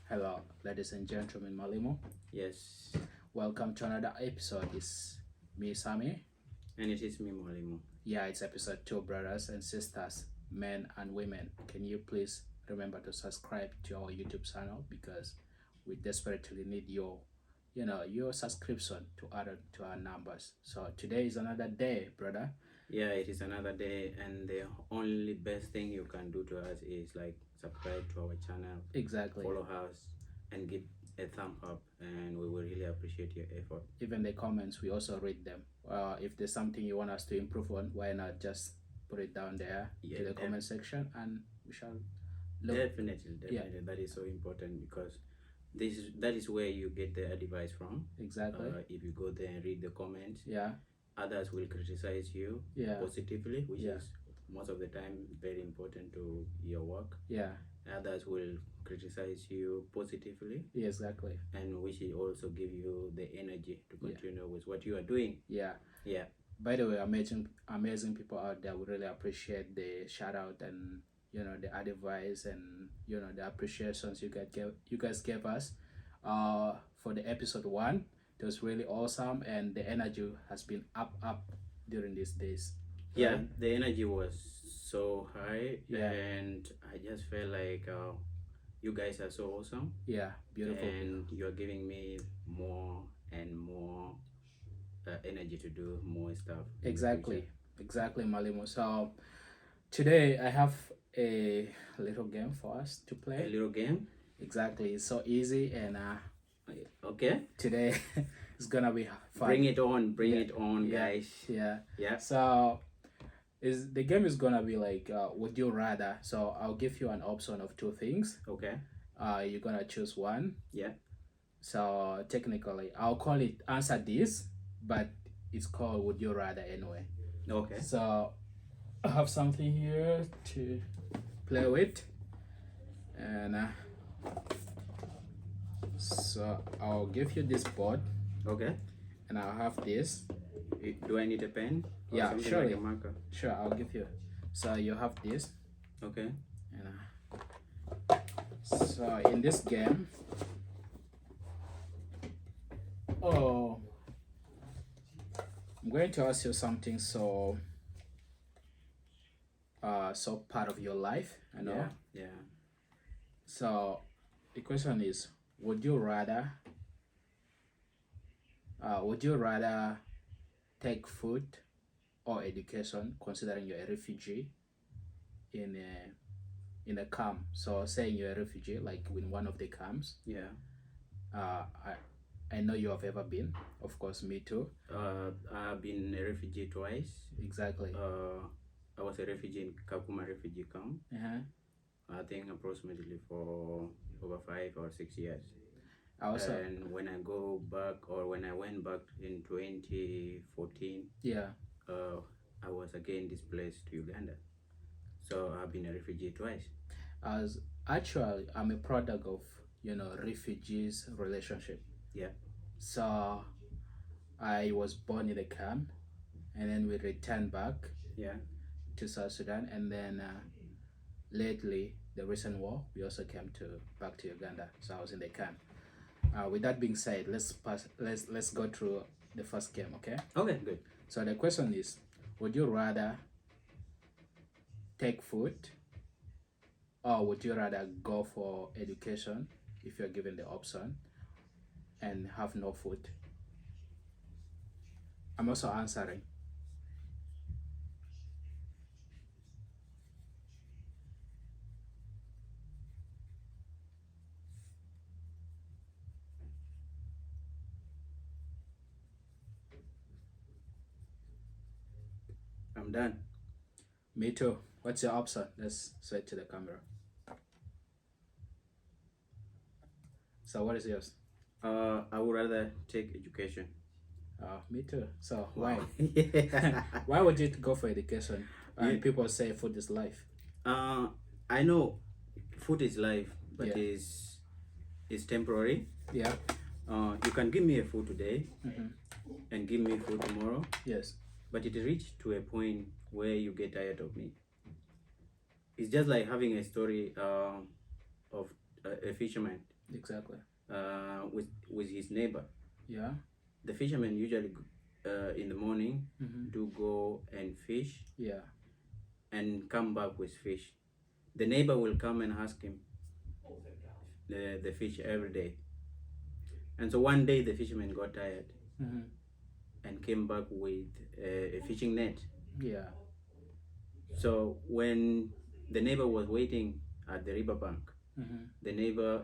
Hello, ladies and gentlemen, Malimo. Yes, Welcome to another episode. It's me, Sami. and it is me, Mwalimu. Yeah, it's episode 2, brothers and sisters, men and women. Can you please remember to subscribe to our YouTube channel because we desperately need your subscription to add to our numbers. So today is another day, brother. Yeah, it is another day, and the only best thing you can do to us is like subscribe to our channel, Exactly. follow us, and give a thumb up, and we will really appreciate your effort. Even the comments, we also read them. If there's something you want us to improve on, why not just put it down there Yeah, to the comment section and we shall definitely, that is so important because that is where you get the advice from. Exactly. If you go there and read the comments, Yeah. others will criticize you Yeah. positively, which Yeah. is most of the time very important to your work. Yeah. Others will criticize you positively, Yeah, exactly. and which will also give you the energy to continue with what you are doing. Yeah. Yeah. By the way, amazing people out there. We really appreciate the shout out and the advice and the appreciations you guys gave us for the episode 1. It was really awesome and the energy has been up during these days. Yeah, Right? the energy was so high, Yeah. and I just felt like you guys are so awesome, Yeah, beautiful. and you're giving me more and more energy to do more stuff. in the Exactly. future. Exactly, Malimo. So today I have a little game for us to A play. little game. Exactly. It's so easy and Okay. today it's gonna be fun. Bring it on, Yeah. guys. Yeah. Yeah. So the game is gonna be like would you rather? So I'll give you an option of 2 things. Okay. You're gonna choose one. Yeah. So technically I'll call it answer this, but it's called would you rather anyway. Okay. So I have something here to play with, and so I'll give you this board, Okay. and I'll have this. Do I need a pen? Or Yeah, something surely. like a marker. Sure, I'll give you. So you have this, Okay. and so in this game, oh, I'm going to ask you something so part of your life, Yeah. Yeah. So the question is, would you rather take food or education, considering you're a refugee in a camp? So saying you're a refugee, like in one of the camps. Yeah. I know you have ever been. Of course, me too. I've been a refugee twice. Exactly. I was a refugee in Kakuma refugee camp. Uh-huh. I think approximately for over 5 or 6 years. Also, And when I go back, or when I went back in 2014, yeah. I was again displaced to Uganda. So I've been a refugee twice. As actually, I'm a product of refugees relationship. Yeah. So I was born in the camp, and then we returned back Yeah. to South Sudan, and then lately, the recent war, we also came back to Uganda. So I was in the camp. With that being said, let's go through the first game, okay? Okay, good. So the question is, would you rather take food, or would you rather go for education if you're given the option and have no food? I'm also answering. I'm done. Me too. What's your option? Let's say it to the camera. So what is yours? I would rather take education. Me too. So why? Yeah. Why would you go for education? And Yeah. people say food is life. I know food is life, but Yeah. is temporary. Yeah. You can give me a food today Mhm. and give me food tomorrow, Yes. but it reached to a point where you get tired of me. It's just like having a story of a fisherman Exactly. with his neighbor. Yeah. The fishermen usually in the morning Mm-hmm. do go and fish Yeah. and come back with fish. The neighbor will come and ask him the fish every day. And so one day the fisherman got tired Mm-hmm. and came back with a fishing net. Yeah. So when the neighbor was waiting at the riverbank, Mm-hmm. the neighbor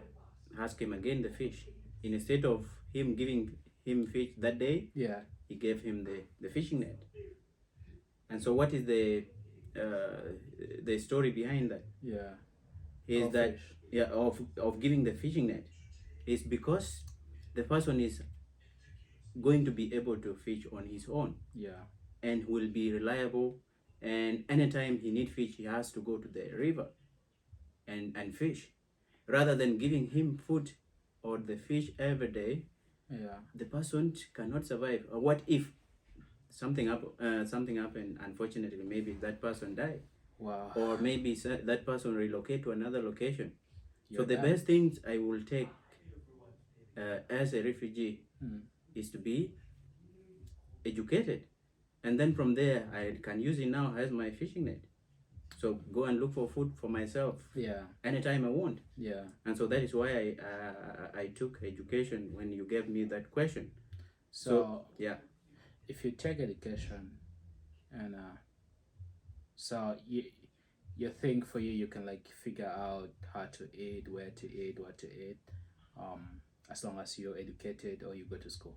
asked him again the fish. Instead of him giving him fish that day, Yeah. he gave him the fishing net. And so what is the story behind that? Yeah. Is Of that fish. yeah of giving the fishing net is because the person is going to be able to fish on his own Yeah. and will be reliable, and anytime he need fish he has to go to the river and fish, rather than giving him food or the fish every day. Yeah. The person cannot survive. Or what if something happened, unfortunately, maybe that person died, Wow. or maybe that person relocate to another location. So You're the done. best things I will take as a refugee Mm. is to be educated, and then from there I can use it now as my fishing net. So go and look for food for myself Yeah. anytime I want. Yeah. And so that is why I took education when you gave me that question. So Yeah. if you take education and so you think for you can like figure out how to eat, where to eat, what to eat, as long as you're educated or you go to school.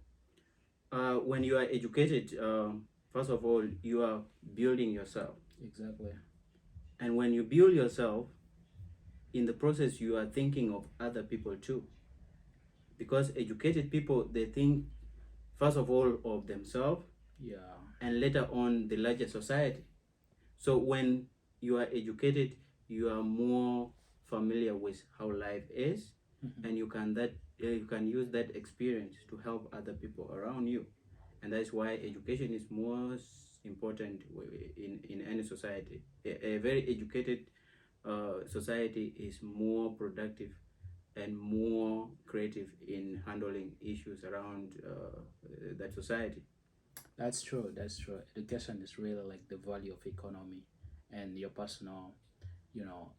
When you are educated, first of all, you are building yourself. Exactly. And when you build yourself, in the process, you are thinking of other people too. Because educated people, they think first of all of themselves, Yeah. and later on the larger society. So when you are educated, you are more familiar with how life is, Mm-hmm. and you can use that experience to help other people around you. And that's why education is most important in any society. A very educated society is more productive and more creative in handling issues around that society. That's true. That's true. Education is really like the value of economy and your personal,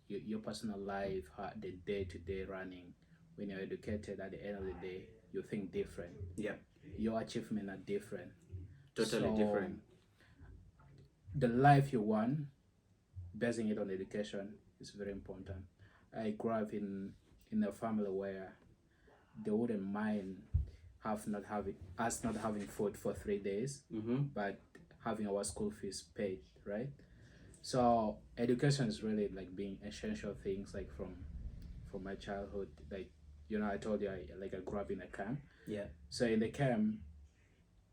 your personal life, the day to day running. When you're educated, at the end of the day, you think different. Yeah, Your achievements are different. totally So different. the life you want, basing it on education, is very important. I grew up in a family where they wouldn't mind us not having food for 3 days, Mm-hmm. but having our school fees paid, right? So education is really like being essential things like from my childhood. Like I told you I grew up in a camp. Yeah. So in the camp,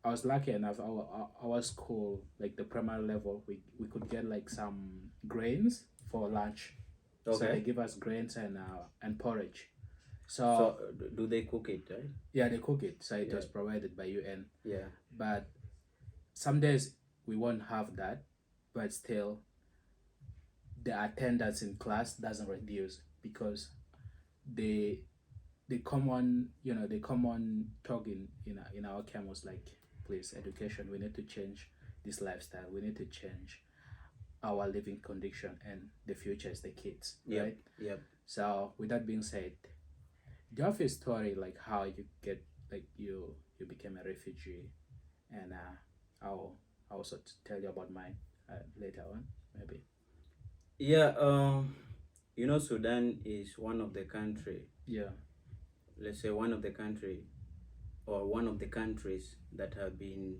I was lucky enough. Our school, like the primary level, we could get like some grains for lunch. So they Okay. give us grains and porridge. So So do they cook it, right? yeah, they cook it. So it Yeah. was provided by UN. Yeah. But some days we won't have that, but still the attendance in class doesn't reduce because the the common talk in our camp was like, please, education, we need to change this lifestyle, we need to change our living condition, and the future is the kids, Yep. right? Yep. So with that being said, do you have a story like how you get like you became a refugee, and I'll also tell you about mine later on maybe. Yeah. Sudan is one of the country. Yeah. Let's say one of the country, or one of the countries that have been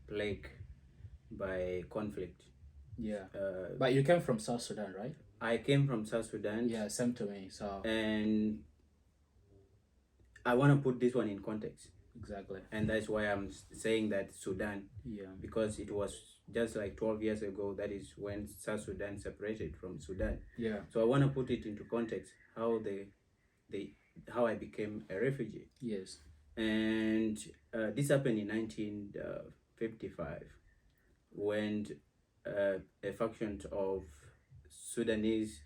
plagued by conflict. Yeah. Uh, But you came from South Sudan, right? I came from South Sudan. Yeah, same to me. So And I want to put this one in context, exactly. and that's why I'm saying that Sudan, Yeah. because it was just like 12 years ago. That is when South Sudan separated from Sudan. Yeah. So I want to put it into context how how I became a refugee. Yes. And this happened in 1955 when a faction of Sudanese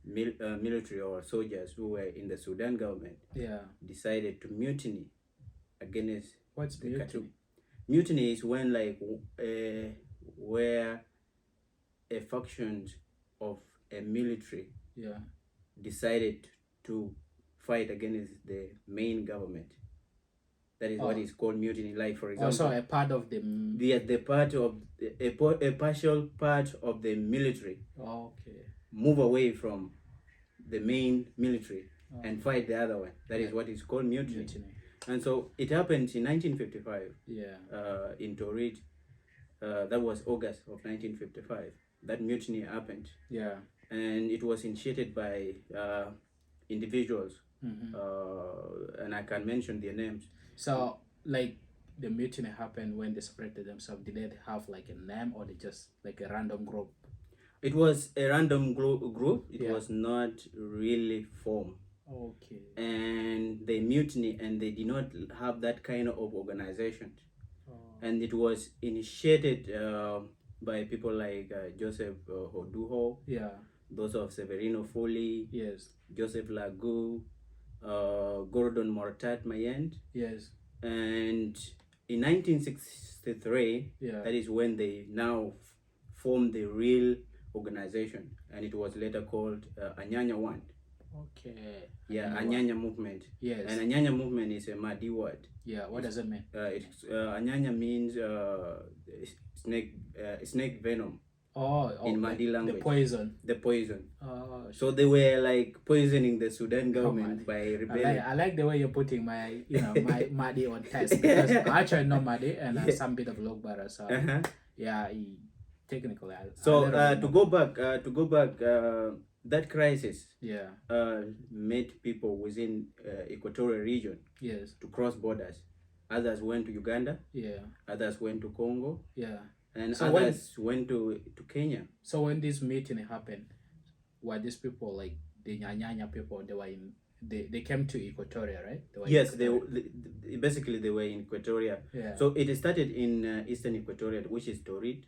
military or soldiers who were in the Sudan government decided to mutiny against What's the mutiny? Khartoum. Mutiny is when where a faction of a military decided to fight against the main government. That is what is called mutiny. Like, for example, also a part of the part of a partial part of the military move away from the main military and fight the other one. That is what is called mutiny. And so it happened in 1955 in Torit. That was August of 1955. That mutiny happened. And it was initiated by individuals. And I can mention their names. So, like, the mutiny happened when they separated themselves. Did they have like a name, or they just like a random group? It was a random group. It was not really formed. And they mutiny, and they did not have that kind of organization. And it was initiated by people like Joseph Hoduho, those of Severino Foley, Joseph Lagu, Gordon Mortat Mayent. And in 1963, that is when they now formed the real organization, and it was later called Anyanya One. Anyanya movement. And Anyanya movement is a Madi word. What does it mean? Anyanya means snake venom. In Madi language. The poison. So they were like poisoning the Sudan government by rebelling. I like the way you're putting my Madi on test, because I actually know Madi and some bit of Logbara. So technically. To go back, that crisis made people within Equatorial region to cross borders. Others went to Uganda. Others went to Congo. And so others went to Kenya. So when this meeting happened, were these people like the Nyanyanya people? They came to Equatoria, right? They basically they were in Equatoria. So it started in eastern Equatoria, which is Torit.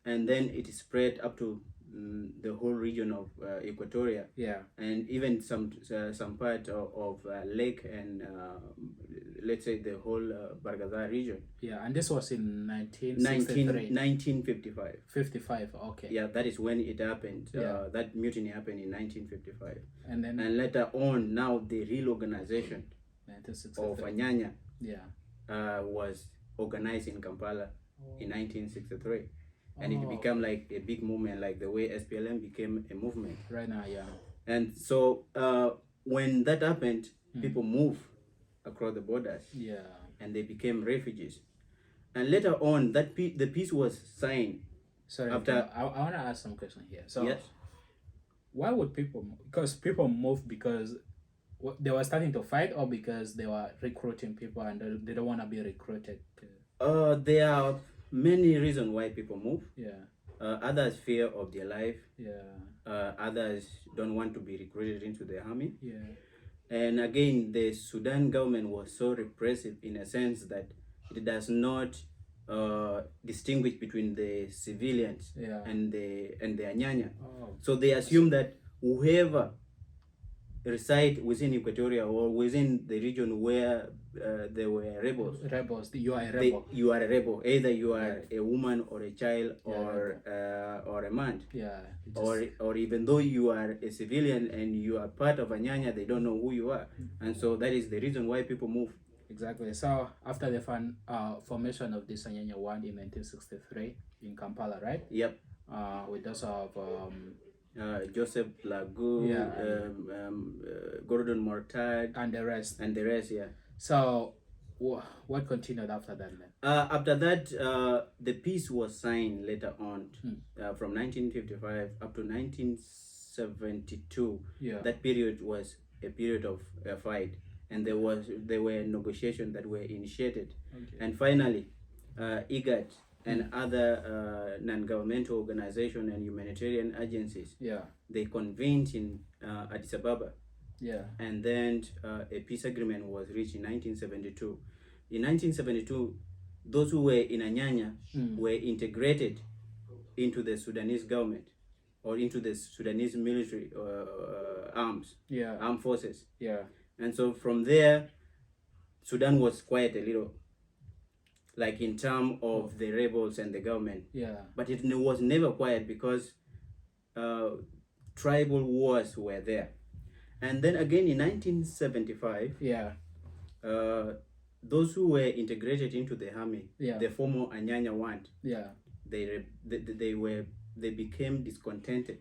And then it spread up to the whole region of Equatoria. And even some part of Lake and let's say the whole Bargazar region. And this was in 1955. 55, okay. That is when it happened. That mutiny happened in 1955. And later on, now the real organization of Anyanya was organized in Kampala in 1963. And it became like a big movement, like the way SPLM became a movement. Right now, And so when that happened, people moved across the borders. And they became refugees. And later on, the peace was signed. Sorry, I want to ask some question here. So, why would people move? Because people moved because they were starting to fight, or because they were recruiting people and they don't want to be recruited? There are many reasons why people move. Others fear of their life. Others don't want to be recruited into the army. And again, the Sudan government was so repressive in a sense that it does not distinguish between the civilians and the Anyanya. So they assume that whoever reside within Equatoria or within the region where there were rebels. You are a rebel. You are a rebel. Either you are a woman or a child or a man. Or even though you are a civilian and you are part of Anyanya, they don't know who you are. And so that is the reason why people move. Exactly. So after the formation of this Anyanya One in 1963 in Kampala, right? With those of Joseph Lagu, Gordon Mortad, and the rest. So, what continued after that then? After that, the peace was signed later on, from 1955 up to 1972. That period was a period of a fight, and there were negotiations that were initiated, and finally, IGAD and other non-governmental organizations and humanitarian agencies, they convened in Addis Ababa. And then a peace agreement was reached in 1972. In 1972, those who were in Anyanya were integrated into the Sudanese government. or into the Sudanese military armed forces. Yeah. And so from there, Sudan was quiet a little, like in terms of the rebels and the government. Yeah. But it was never quiet because tribal wars were there. And then again in 1975, Yeah. Those who were integrated into the army, Yeah. the former Anyanya one, Yeah. they became discontented.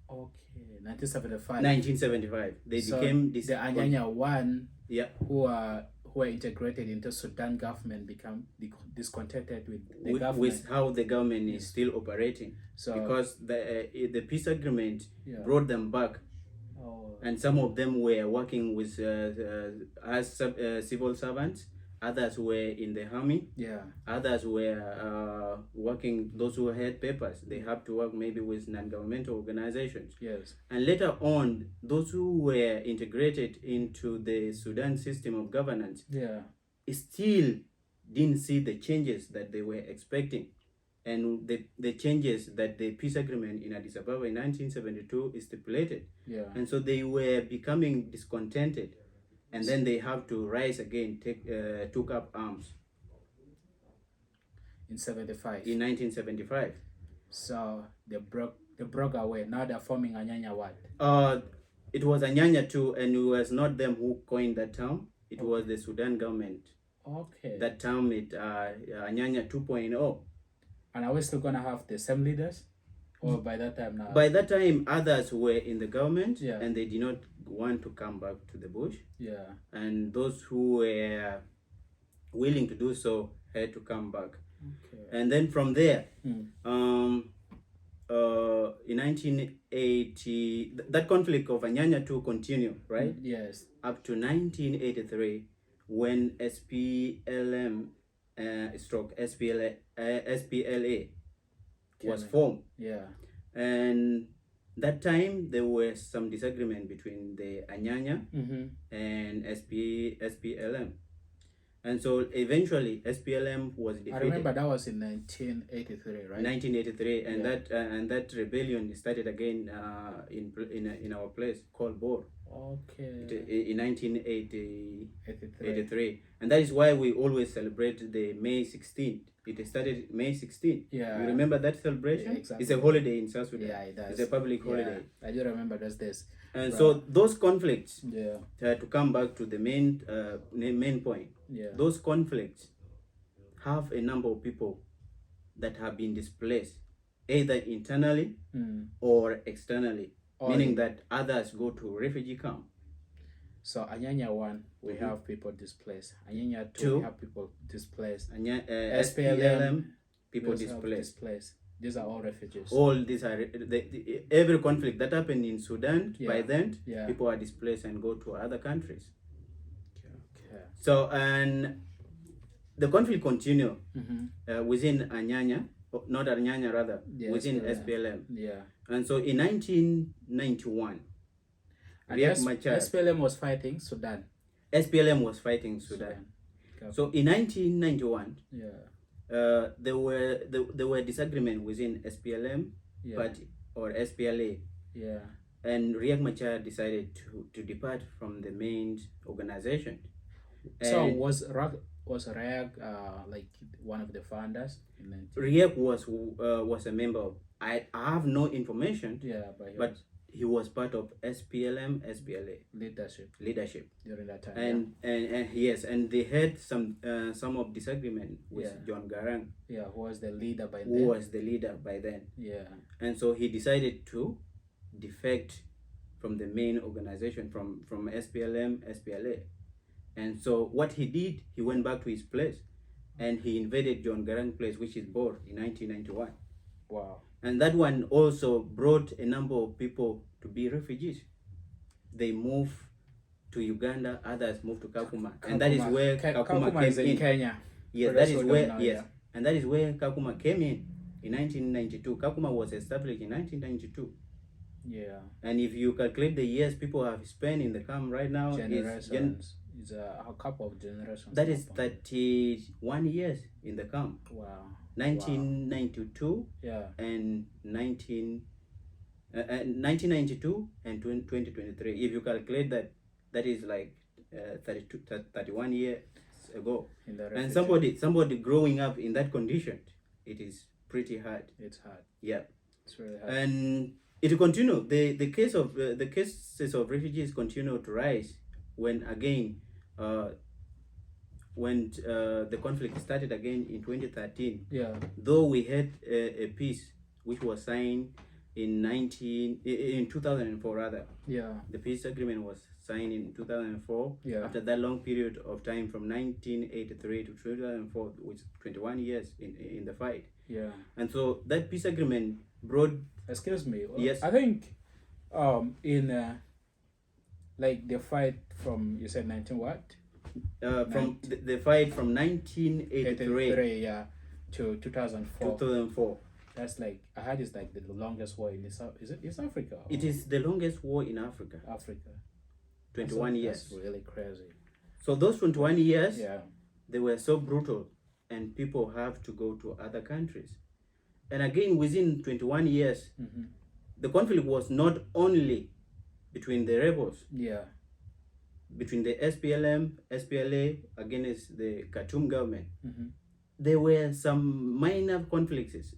Okay. 1975. 1975, they became the Anyanya one. Yeah. Who are integrated into Sudan government become discontented with the government. With how the government is still operating. So because the peace agreement brought them back. Oh. And some of them were working with as civil servants. Others were in the army. Yeah. Others were working. Those who had papers, they have to work maybe with non-governmental organizations. Yes. And later on, those who were integrated into the Sudan system of governance, still didn't see the changes that they were expecting, and the changes that the peace agreement in Addis Ababa in 1972 stipulated. Yeah. And so they were becoming discontented. And then they have to rise again, took up arms. In 75. In 1975. So they broke away. Now they're forming Anyanya what? It was Anyanya too, and it was not them who coined that term. It was the Sudan government. Okay. That term, Anyanya 2.0. And are we still gonna have the same leaders? Or by that time now? By that time, others were in the government, Yeah. and they did not want to come back to the bush. Yeah. And those who were willing to do so had to come back. Okay. And then from there, in 1980, that conflict of Anyanya 2 continued, right? Yes. Up to 1983, when SPLM stroke SPLA was formed. Yeah. And that time there was some disagreement between the Anyanya and SPLM. And so eventually SPLM was defeated. I remember that was in 1983, right? 1983, and that rebellion started again in our place called Bor. Okay. In 1983, and that is why we always celebrate the May 16th. It started May 16th. Yeah. You remember that celebration? Yeah, exactly. It's a holiday in South Sudan. Yeah, it does. It's a public holiday. I do remember those days. And so those conflicts, to come back to the main point, those conflicts have a number of people that have been displaced, either internally or externally, meaning that others go to refugee camp. So Anyanya 1, we have people displaced. Anyanya 2, we have people displaced. SPLM, people displaced. These are all refugees. All these are every conflict that happened in Sudan by then. People are displaced and go to other countries. Okay. So and the conflict continue within Anyanya, not Anyanya rather, within SPLM. Yeah. And so in 1991, SPLM was fighting Sudan. SPLM was fighting Sudan. So in 1991, there were disagreement within SPLM party or SPLA. Yeah. And Riek Machar decided to depart from the main organization. So was Riek like one of the founders? Riek was a member of. I have no information. But he was part of SPLM, SPLA leadership during that time. And yes, and they had some of disagreement with John Garang. Yeah, who was the leader by then. Yeah. And so he decided to defect from the main organization, from SPLM, SPLA. And so what he did, he went back to his place and he invaded John Garang's place, which is Bor, in 1991. Wow. And that one also brought a number of people to be refugees. They moved to Uganda, others moved to Kakuma. And that is where Kakuma came in. Kenya. Yes, that is where, and that is where Kakuma came in 1992. Kakuma was established in 1992. Yeah. And if you calculate the years people have spent in the camp right now, it's a couple of generations. That is 31 years in the camp. Wow. 1992 and 19 1992 and 2023. If you calculate that, that is like 31 years ago. And somebody growing up in that condition, it is pretty hard. It's hard. Yeah, it's really hard. And it will continue. The cases of refugees continue to rise when again the conflict started again in 2013. Yeah. Though we had a peace which was signed in 2004 rather. Yeah. The peace agreement was signed in 2004. Yeah. After that long period of time from 1983 to 2004, which is 21 years in the fight. Yeah. And so that peace agreement brought. Excuse me. Yes. I think in like the fight from, you said 19 what? From the fight from 1983 yeah, to 2004. 2004. That's like, I heard it's like the longest war in South. Is it East Africa? Or It is the longest war in Africa. Africa. 21 years. That's really crazy. So those 21 years, Yeah. they were so brutal, and people have to go to other countries. And again, within 21 years, Mm-hmm. the conflict was not only between the rebels, Yeah. between the SPLM, SPLA against the Khartoum government. Mm-hmm. There were some minor conflicts,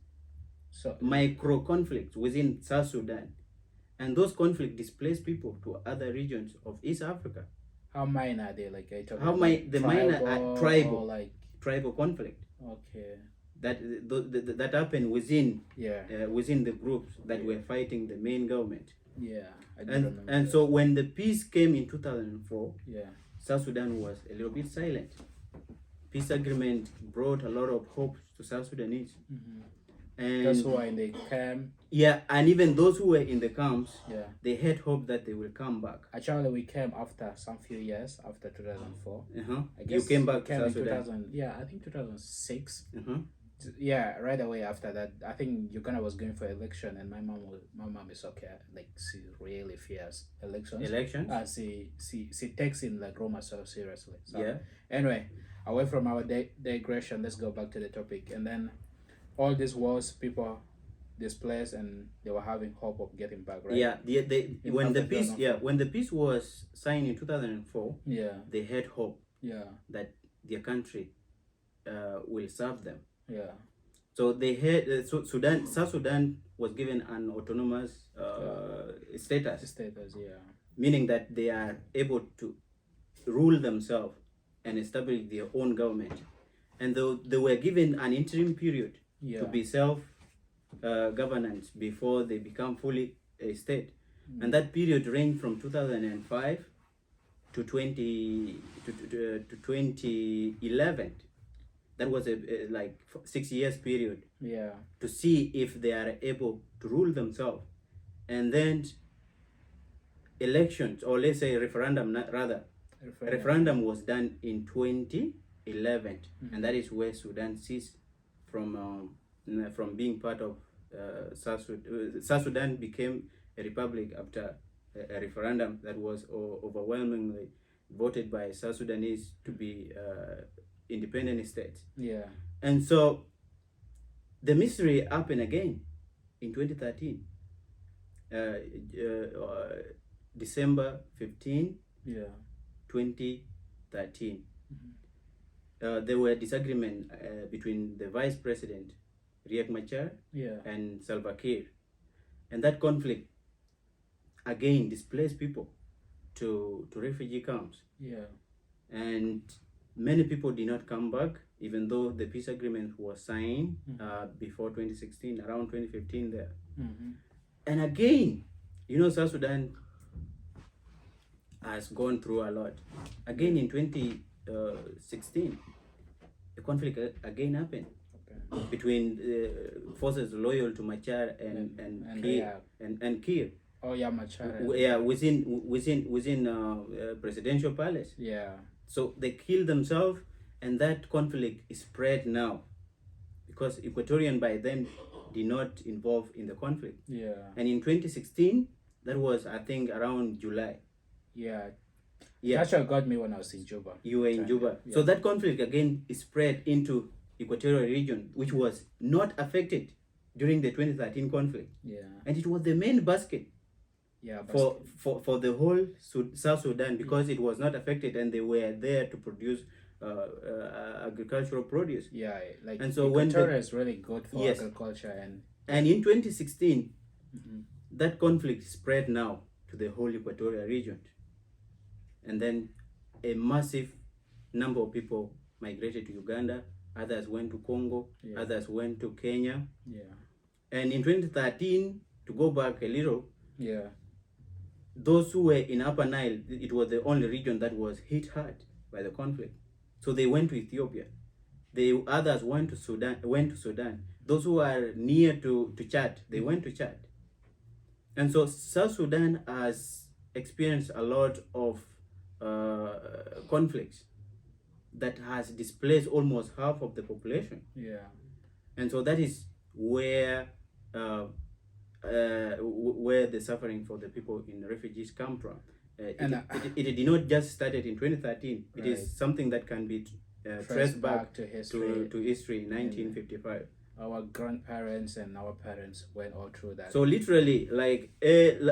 So micro conflicts within South Sudan. And those conflicts displaced people to other regions of East Africa. how minor are they? Like, are you talking How about the minor are tribal, or like, tribal conflict okay. that happened within Yeah. within the groups that were fighting the main government. Yeah. I do And remember and that. so when the peace came in 2004, Yeah. South Sudan was a little bit silent. Peace agreement brought a lot of hope to South Sudanese. Mm-hmm. And Those who are in the camp. yeah, and even those who were in the camps, Yeah. they had hope that they will come back. Actually, we came after some few years after 2004. Uh-huh. I You guess came back we to came South in Sudan. 2000. Yeah, I think 2006. Uh-huh. Yeah, right away after that, I think Uganda was going for election, and my mom is okay. Like, she really fears elections. Elections? She takes in like Roma so seriously. So Yeah. anyway, away from our digression, let's go back to the topic. And then all these wars, people displaced, and they were having hope of getting back, right? Yeah. When the after peace 2004. when the peace was signed in 2004, Yeah. they had hope Yeah. that their country will serve them. Yeah. So they had South Sudan was given an autonomous status, Yeah. meaning that they are able to rule themselves and establish their own government. And they were given an interim period Yeah. to be self governance before they become fully a state. And that period ranged from 2005 to 2011. That was a like 6 years period Yeah. to see if they are able to rule themselves. And then elections, or let's say referendum, referendum was done in 2011. And that is where Sudan ceased from being part of South Sudan. South Sudan became a republic after a referendum that was overwhelmingly voted by South Sudanese to be independent states. Yeah. And so the mystery happened again in 2013. December 15, Yeah. 2013. There were disagreement between the vice president, Riek Machar, Yeah. and Salva Kiir. And that conflict again displaced people to refugee camps. Yeah. And many people did not come back, even though the peace agreement was signed before 2016, around 2015 there. Mm-hmm. And again, South Sudan has gone through a lot. Again in 2016, the conflict again happened between forces loyal to Machar and Kiir. And Kiir. Oh yeah, Machar. Yeah, within presidential palace. Yeah. So they killed themselves, and that conflict is spread now because Equatorian by then did not involve in the conflict. Yeah. And in 2016, that was I think around July. Yeah. Yeah. That actually got me when I was in Juba. You were in Juba. Yeah. So that conflict again is spread into Equatorial region, which was not affected during the 2013 conflict, and it was the main basket for the whole South Sudan, because it was not affected and they were there to produce agricultural produce. And so when is really good for agriculture. And in 2016, that conflict spread now to the whole Equatorial region, and then a massive number of people migrated to Uganda. Others went to Congo. Others went to Kenya. And in 2013, to go back a little, those who were in Upper Nile, it was the only region that was hit hard by the conflict. So they went to Ethiopia. The others went to Sudan. Those who are near to Chad, they went to Chad. And so South Sudan has experienced a lot of conflicts that has displaced almost half of the population. And so that is where the suffering for the people in refugees come from. It did not just started in 2013. It is something that can be traced back to history. To history in 1955. Our grandparents and our parents went all through that. So literally, like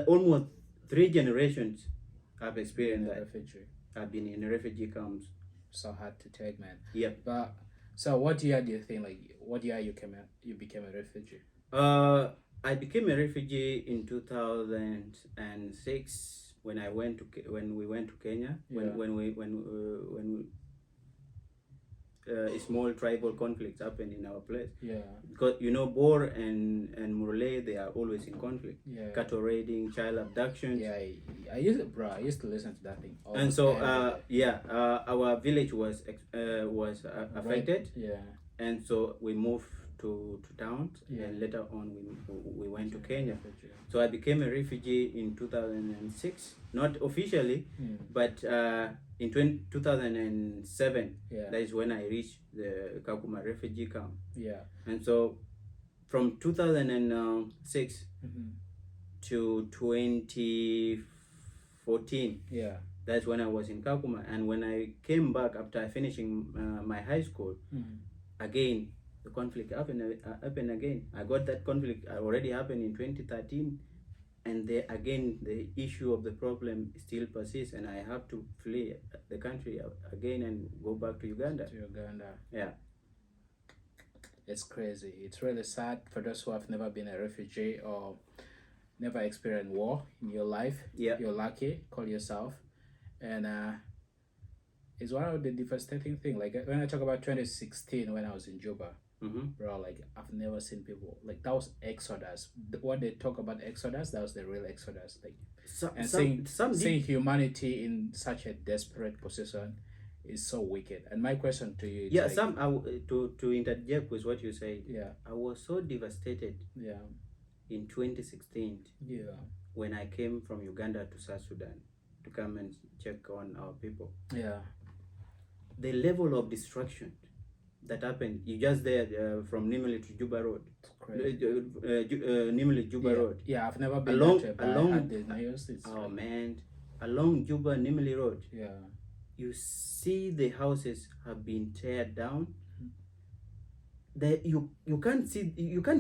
almost 3 generations have experienced that. Refugee. Have been in refugee camps. So hard to take, man. Yeah. But so, what year do you think? Like, what year you became a refugee? I became a refugee in 2006 when we went to Kenya. When a small tribal conflicts happened in our place. Because Bor and Murle, they are always in conflict. Cattle raiding, child abductions. I used to listen to that thing. And so our village was affected. And so we moved to towns, and later on we went to Kenya. So I became a refugee in 2006, not officially, but in 2007, that is when I reached the Kakuma refugee camp. And so from 2006 to 2014, that's when I was in Kakuma. And when I came back after finishing my high school, again, the conflict happened again. I got that conflict already happened in 2013, and the issue of the problem still persists, and I have to flee the country again and go back to Uganda. It's crazy. It's really sad for those who have never been a refugee or never experienced war in your life. You're lucky, call yourself. And it's one of the devastating things. Like when I talk about 2016, when I was in Juba, bro, like I've never seen people like that was exodus. When they talk about exodus, that was the real exodus. Like seeing humanity in such a desperate position is so wicked. And my question to you is to interject with what you said. I was so devastated. In 2016. When I came from Uganda to South Sudan to come and check on our people. The level of destruction that happened, you just there from Nimili to Juba Road. Nimili Juba Road. I've never been along Juba Nimili Road. You see the houses have been teared down. You can't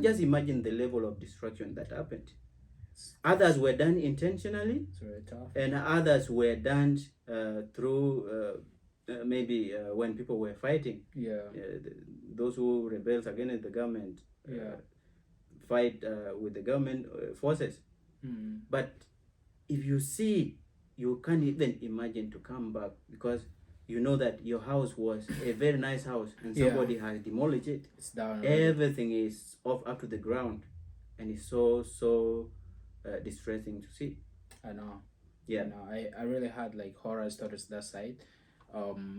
just imagine the level of destruction that happened. Others were done intentionally. It's very tough. And others were done through maybe when people were fighting. Those who rebelled against the government fight with the government forces. But if you see, you can't even imagine to come back, because you know that your house was a very nice house and somebody has demolished it. It's down. Everything is up to the ground, and it's so distressing to see. I know. I really had like horror stories that side,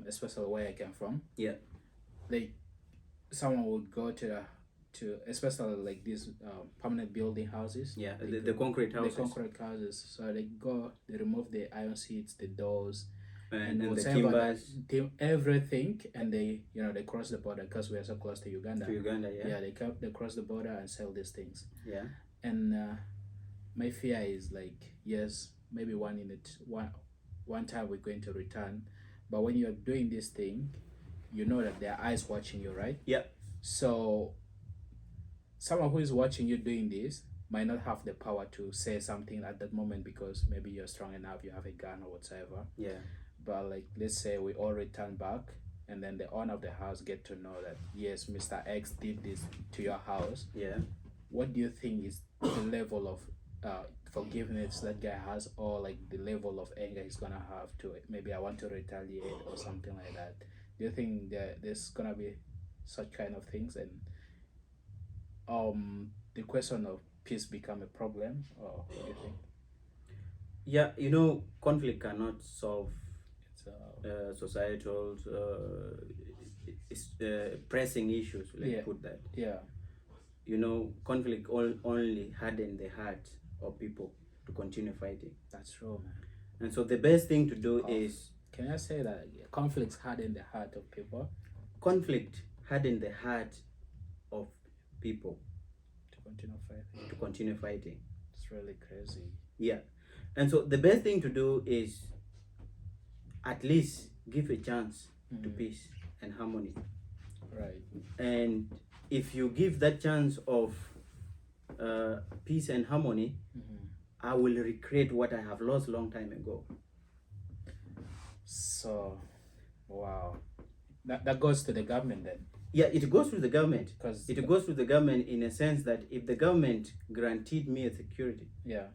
especially where I came from. Like someone would go to especially like these permanent building houses. The concrete houses. The concrete houses. So they remove the iron seats, the doors, and the timbers, everything, and they cross the border because we are so close to Uganda. They cross the border and sell these things. And my fear is like, yes, maybe one time we're going to return, but when you're doing this thing, you know that there are eyes watching you, right? Yeah. So someone who is watching you doing this might not have the power to say something at that moment because maybe you're strong enough, you have a gun or whatever. Yeah. But like, let's say we all return back, and then the owner of the house get to know that yes, Mr. X did this to your house. Yeah. What do you think is the level of forgiveness that guy has, or like the level of anger he's gonna have to it? Maybe I want to retaliate or something like that. Do you think that there's gonna be such kind of things, and the question of peace become a problem, or what do you think? Yeah, conflict cannot solve It's societal pressing issues. Let's Yeah. put that. yeah, Conflict only harden the heart of people to continue fighting. that's true, man. And so the best thing to do Conf- is Can I say that conflicts harden the heart of people conflict harden the heart of people to continue fighting? to continue fighting. It's really crazy. Yeah. And so the best thing to do is at least give a chance to peace and harmony. Right. And if you give that chance of peace and harmony, I will recreate what I have lost long time ago. So, wow. That goes to the government then. Yeah, it goes to the government. Because It goes to the government in a sense that if the government granted me a security, yeah,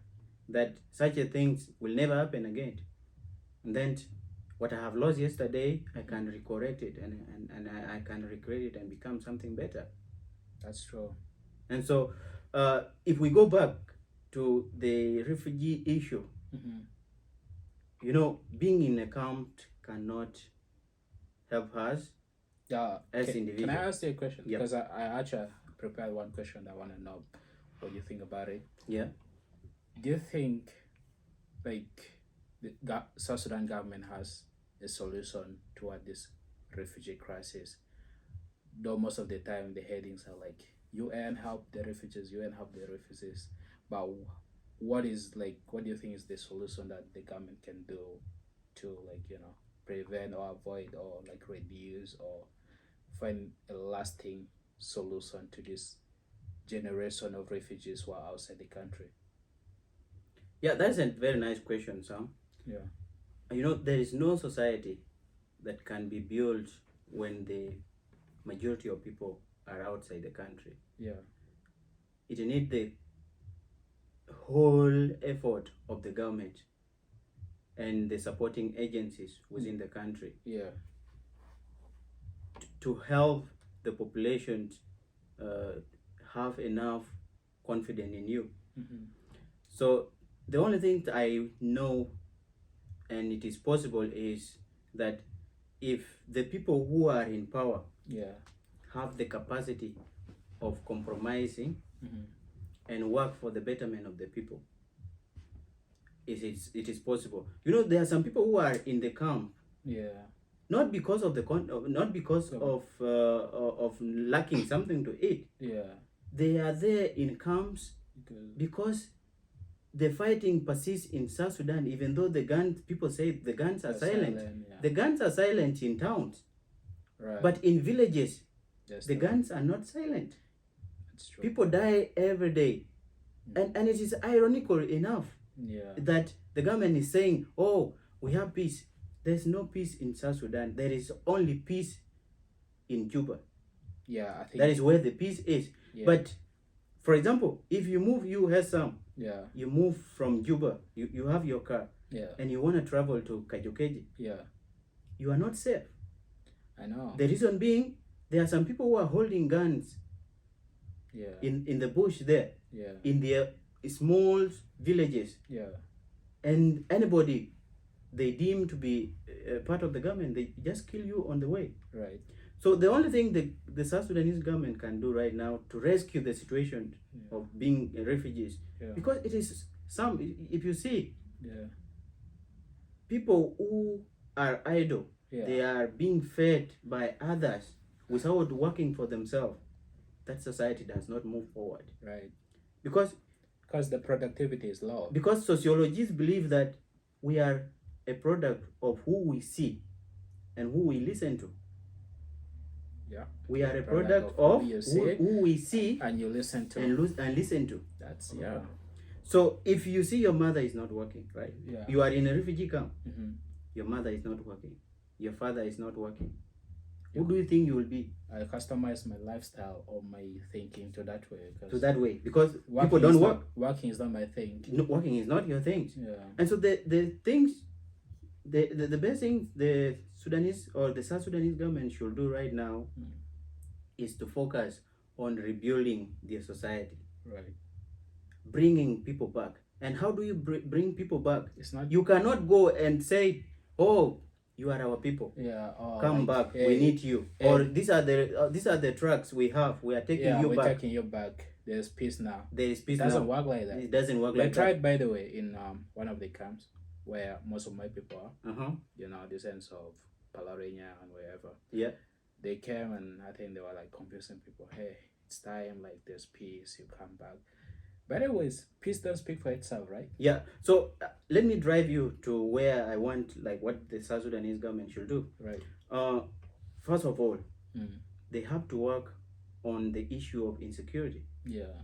that such a things will never happen again, and then what I have lost yesterday, I can recorrect it and I can recreate it and become something better. that's true. And so if we go back to the refugee issue, being in a camp cannot help us Yeah. as Can individuals. I ask you a question? Yeah. Because I actually prepared one question that I want to know what you think about it. Yeah. Do you think like the South Sudan government has a solution toward this refugee crisis? Though most of the time the headings are like UN help the refugees, UN help the refugees. But what do you think is the solution that the government can do to prevent or avoid or reduce or find a lasting solution to this generation of refugees who are outside the country? Yeah, that's a very nice question, Sam. Yeah. There is no society that can be built when the majority of people are outside the country. Yeah. It needs the whole effort of the government and the supporting agencies within the country Yeah. to help the population have enough confidence in you. So the only thing that I know and it is possible is that if the people who are in power Yeah. have the capacity of compromising and work for the betterment of the people, it is possible. There are some people who are in the camp Yeah. not because of not because of lacking something to eat. Yeah. They are there in camps Because because the fighting persists in South Sudan, even though people say the guns are they're silent. yeah. The guns are silent in towns, Right. but in villages, Yes, the guns are not silent. That's true. People die every day. And it is ironical enough Yeah. that the government is saying, oh, we have peace. There's no peace in South Sudan. There is only peace in Juba. Yeah, I think That is where the peace is. yeah. But, for example, if you move, you have some, yeah. you move from Juba, you have your car, Yeah. and you want to travel to Kajokeji, Yeah. you are not safe. I know. The reason being, there are some people who are holding guns Yeah. in the bush there, Yeah. in their small villages, Yeah. and anybody they deem to be part of the government, they just kill you on the way. Right. So the only thing the South Sudanese government can do right now to rescue the situation of being refugees, Yeah. because it is if you see Yeah. people who are idle, Yeah. they are being fed by others without working for themselves, that society does not move forward. Right. Because the productivity is low. Because sociologists believe that we are a product of who we see and who we listen to. Yeah. We are a Product product of of who you see who we see and you listen to. and listen to. That's yeah. So if you see your mother is not working, right? Yeah. You are in a refugee camp. Mm-hmm. Your mother is not working. Your father is not working. Who do you think you will be? I customize my lifestyle or my thinking to that way. To that way, because working people don't work. Working is not my thing. No, working is not your thing. Yeah. And so the things, the best thing the Sudanese or the South Sudanese government should do right now is to focus on rebuilding their society. Right. Bringing people back. And how do you bring people back? It's not. You cannot go and say, "Oh, you are our people. Yeah. Come back. We need you." Or these are the trucks we have. We are taking you back. We're taking you back. There's peace now. There is peace now. It doesn't work like that. It doesn't work like that. I tried, by the way, in one of the camps where most of my people are. You know, the sense of Palarinia and wherever. Yeah. They came and I think they were like convincing people, hey, it's time, like there's peace, you come back. But anyways, peace doesn't speak for itself, right? Yeah. So let me drive you to where I want, like what the South Sudanese government should do. Right. First of all, they have to work on the issue of insecurity. Yeah.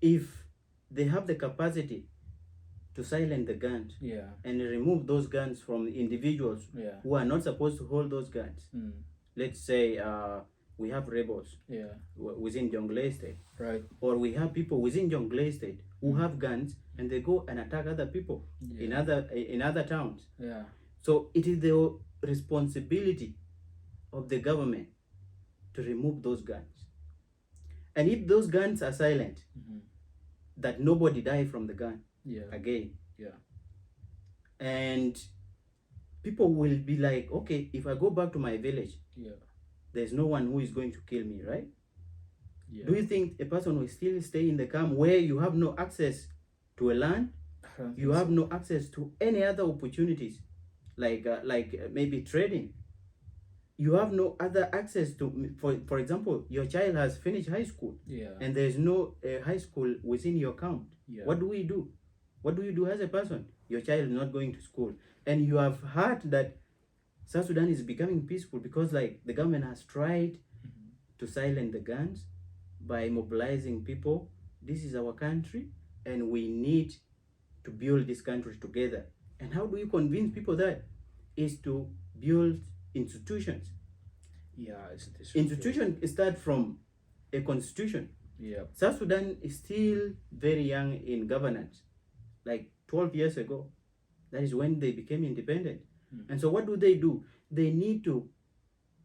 If they have the capacity to silence the guns and remove those guns from individuals who are not supposed to hold those guns. Let's say we have rebels within Jonglei State. Right. Or we have people within Jonglei State who have guns and they go and attack other people in other towns. Yeah. So it is the responsibility of the government to remove those guns. And if those guns are silent, that nobody die from the gun again. Yeah. And people will be like, okay, if I go back to my village, there's no one who is going to kill me, right? Yeah. Do you think a person will still stay in the camp where you have no access to a land? You have no access to any other opportunities, like maybe trading. You have no other access to, for example, your child has finished high school, and there's no high school within your camp. What do we do? What do you do as a person? Your child is not going to school, and you have heard that South Sudan is becoming peaceful because, like, the government has tried to silence the guns by mobilizing people. This is our country, and we need to build this country together. And how do you convince people that? Is to build institutions. Institutions start from a constitution. South Sudan is still very young in governance. Like 12 years ago, that is when they became independent. And so what do? They need to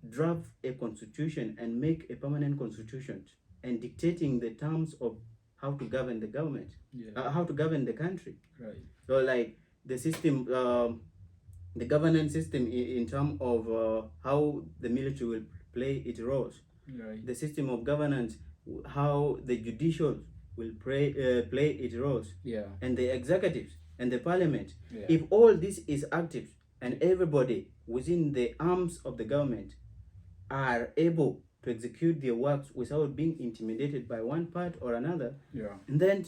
draft a constitution and make a permanent constitution and dictating the terms of how to govern the government, how to govern the country. Right. So like the system, the governance system in terms of how the military will play its roles. Right. The system of governance, how the judicial will play its roles. And the executives and the parliament. If all this is active and everybody within the arms of the government are able to execute their works without being intimidated by one part or another, and then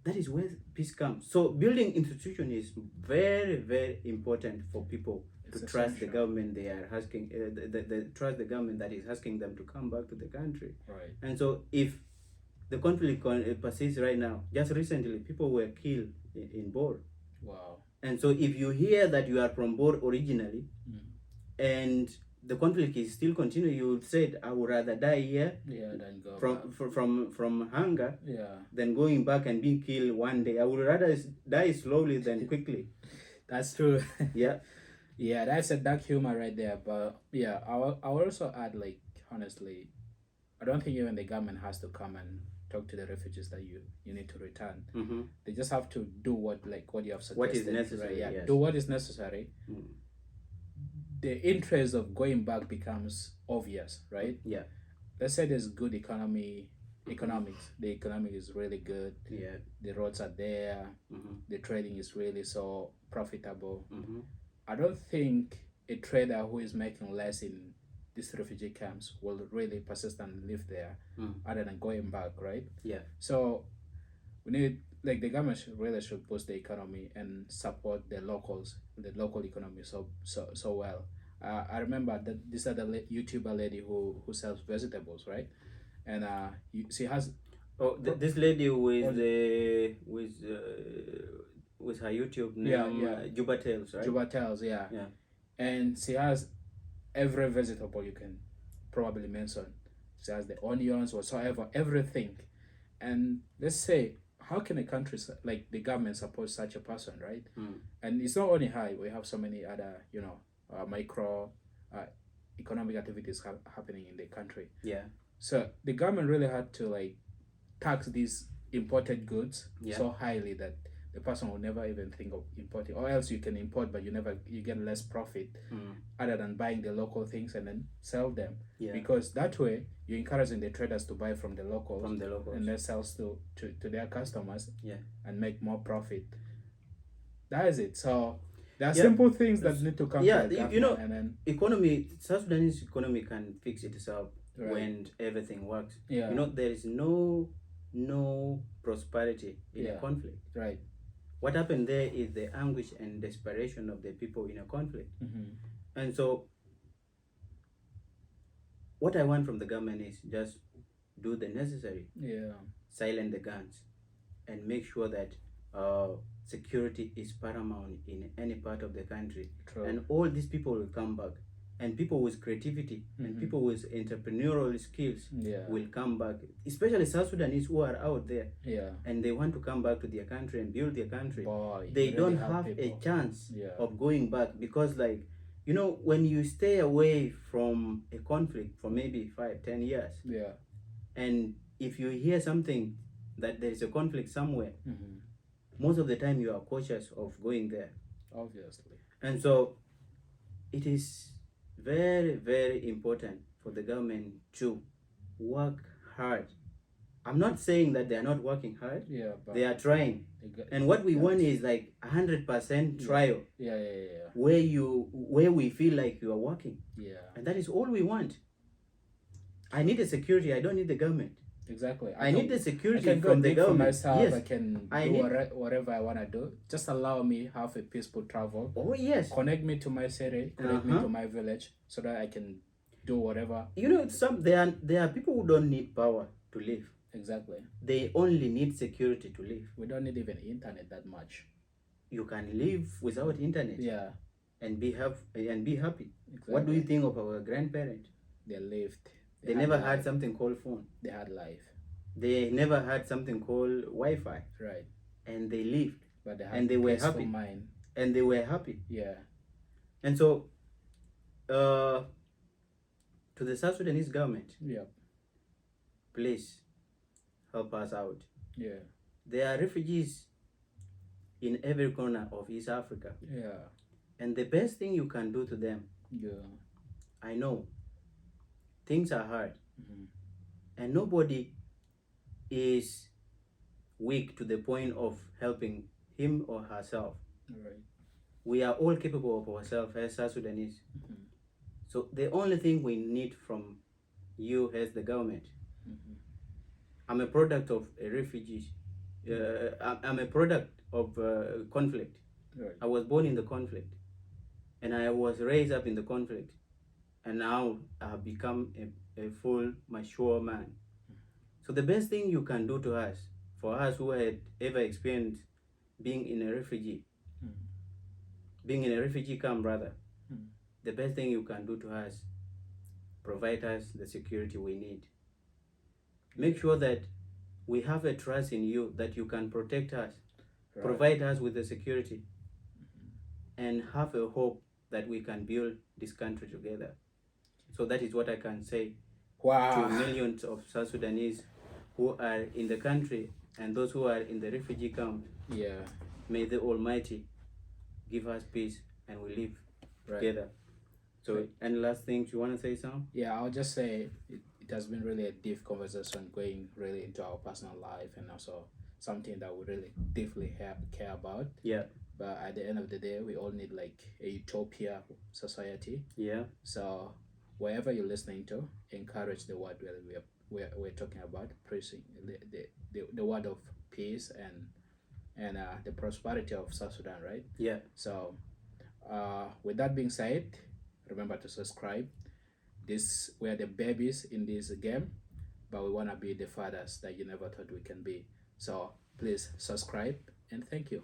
that is where peace comes. So building institution is very, very important for people to trust the government they are asking, trust the government that is asking them to come back to the country. Right. And so if the conflict persists right now, just recently people were killed in Bor. Wow. And so if you hear that you are from Bor originally, and the conflict is still continuing, you would say, I would rather die here than go from hunger than going back and being killed one day. I would rather die slowly than quickly. That's true. Yeah, that's a dark humor right there. But I will also add, like, honestly, I don't think even the government has to come and talk to the refugees that you need to return. They just have to do what you have suggested. What is necessary, right? Do what is necessary. The interest of going back becomes obvious, right? Let's say there's good economics. The economic is really good. The roads are there. The trading is really so profitable. I don't think a trader who is making less in these refugee camps will really persist and live there other than going back, right? So we need, like, the government should boost the economy and support the locals, the local economy so well. I remember that this other YouTuber lady who sells vegetables, right? And she has Oh, this lady with Oh, with her YouTube yeah, name, yeah, Juba Tales, right? Juba tells, yeah, Yeah. and she has every vegetable you can probably mention. She has the onions, whatsoever, everything. And let's say, how can a country like the government support such a person, right? And it's not only her. We have so many other, micro uh, economic activities happening in the country. Yeah. So the government really had to like tax these imported goods Yeah. so highly that the person will never even think of importing, or else you can import but you get less profit other than buying the local things and then sell them. Yeah. Because that way you're encouraging the traders to buy from the locals and then sell to their customers, Yeah. and make more profit. That is it. So there are Yeah. simple things that need to come Yeah, to the government, you know, and then economy, South Sudanese economy can fix itself Right. when everything works. Yeah. You know, there is no prosperity in a Yeah. conflict. Right. What happened there is the anguish and desperation of the people in a conflict. And so what I want from the government is just do the necessary, Yeah. silence the guns, and make sure that security is paramount in any part of the country. True. And all these people will come back, and people with creativity and people with entrepreneurial skills Yeah. will come back, especially South Sudanese who are out there Yeah. and they want to come back to their country and build their country. Boy, They you don't really have people. a chance Yeah. of going back, because like, you know, when you stay away from a conflict for maybe 5-10 years, Yeah. and if you hear something that there is a conflict somewhere, Mm-hmm. most of the time you are cautious of going there. Obviously. And so it is very, very important for the government to work hard. I'm not saying that they are not working hard. Yeah, but They are trying. And what we want is like 100% trial, Yeah. where we feel like you are working. Yeah. And that is all we want. I need the security. I don't need the government. Exactly. I need the I security can go from the dig for government. myself. Yes. I can I do need- whatever I want to do. Just allow me have a peaceful travel. Oh yes. Connect me to my city. Connect me to my village, so that I can do whatever. You know, there are people who don't need power to live. Exactly. They only need security to live. We don't need even internet that much. You can live without internet. Yeah. And be happy. Exactly. What do you think of our grandparents? They lived. They never had something called phone. They had life. They never had something called Wi-Fi. Right. And they lived. But they had And they were peaceful happy. mind. And they were happy. Yeah. And so, to the South Sudanese government, Yeah. please help us out. Yeah. There are refugees in every corner of East Africa. Yeah. And the best thing you can do to them, Yeah. I know things are hard, Mm-hmm. and nobody is weak to the point of helping him or herself. Right. We are all capable of ourselves as South Sudanese. Mm-hmm. So the only thing we need from you as the government, Mm-hmm. I'm a product of a refugee. I'm a product of conflict. Right. I was born in the conflict, and I was raised up in the conflict, and now I have become a full, mature man. So the best thing you can do to us, for us who had ever experienced being in a refugee, being in a refugee camp rather, the best thing you can do to us, provide us the security we need. Make sure that we have a trust in you, that you can protect us, Right. provide us with the security, and have a hope that we can build this country together. So that is what I can say Wow. to millions of South Sudanese who are in the country and those who are in the refugee camp. Yeah. May the Almighty give us peace and we live Right. together. So, Right. any last things you want to say, Sam? Yeah, I'll just say it has been really a deep conversation, going really into our personal life, and also something that we really deeply care about. Yeah. But at the end of the day, we all need like a utopia society. Yeah. So wherever you're listening to, encourage the word we're talking about, preaching the word of peace and the prosperity of South Sudan, right? Yeah. So with that being said, remember to subscribe. We're the babies in this game, but we want to be the fathers that you never thought we can be. So please subscribe, and thank you.